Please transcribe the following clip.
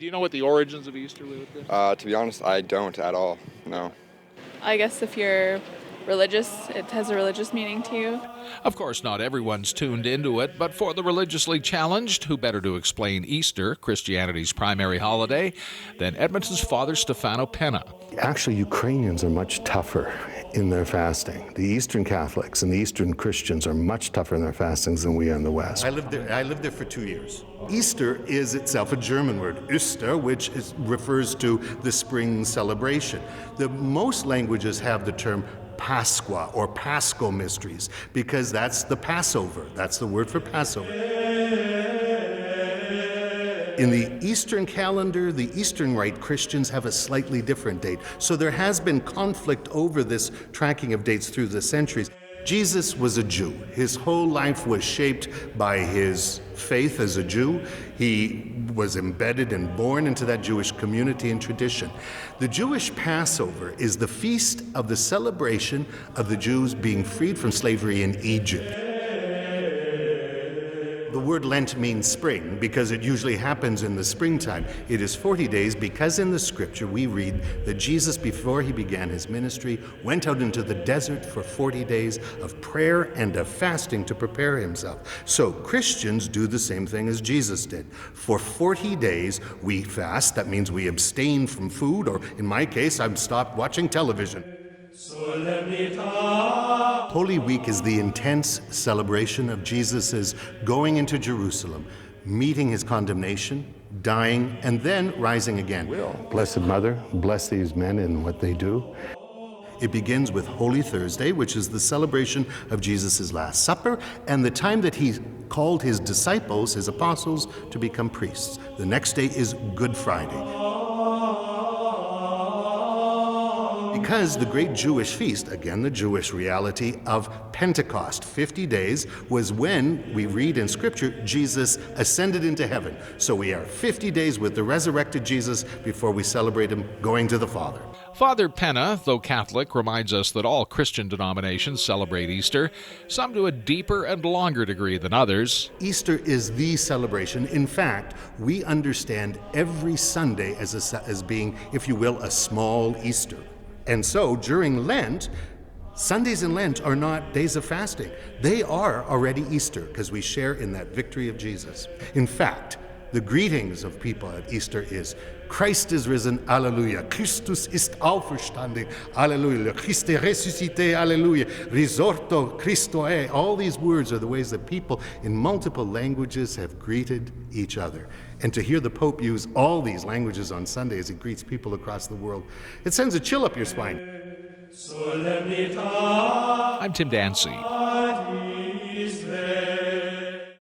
Do you know what the origins of Easter would have been? To be honest, I don't at all. No. I guess if you're religious, it has a religious meaning to you. Of course, not everyone's tuned into it, but for the religiously challenged, who better to explain Easter, Christianity's primary holiday, than Edmonton's Father Stefano Penna. Actually, Ukrainians are much tougher in their fasting. The Eastern Catholics and the Eastern Christians are much tougher in their fastings than we are in the West. I lived there for 2 years. Easter is itself a German word, Öster, which refers to the spring celebration. Most languages have the term Pasqua or Paschal mysteries because that's the Passover. That's the word for Passover. In the Eastern calendar, the Eastern Rite Christians have a slightly different date. So there has been conflict over this tracking of dates through the centuries. Jesus was a Jew. His whole life was shaped by his faith as a Jew. He was embedded and born into that Jewish community and tradition. The Jewish Passover is the feast of the celebration of the Jews being freed from slavery in Egypt. The word Lent means spring because it usually happens in the springtime. It is 40 days because in the scripture we read that Jesus, before he began his ministry, went out into the desert for 40 days of prayer and of fasting to prepare himself. So Christians do the same thing as Jesus did. For 40 days we fast. That means we abstain from food, or in my case, I've stopped watching television. Holy Week is the intense celebration of Jesus' going into Jerusalem, meeting his condemnation, dying, and then rising again. Blessed Mother, bless these men in what they do. It begins with Holy Thursday, which is the celebration of Jesus' Last Supper, and the time that he called his disciples, his apostles, to become priests. The next day is Good Friday. Because the great Jewish feast, again the Jewish reality of Pentecost, 50 days, was when we read in Scripture Jesus ascended into heaven. So we are 50 days with the resurrected Jesus before we celebrate him going to the Father. Father Penna, though Catholic, reminds us that all Christian denominations celebrate Easter, some to a deeper and longer degree than others. Easter is the celebration. In fact, we understand every Sunday as being, if you will, a small Easter. And so during Lent, Sundays in Lent are not days of fasting. They are already Easter because we share in that victory of Jesus. In fact, the greetings of people at Easter is Christ is risen, Alleluia. Christus ist auferstanden, Alleluia. Christe ressuscité, Alleluia. Risorto, Christo è. All these words are the ways that people in multiple languages have greeted each other. And to hear the Pope use all these languages on Sunday as he greets people across the world, it sends a chill up your spine. I'm Tim Dancy.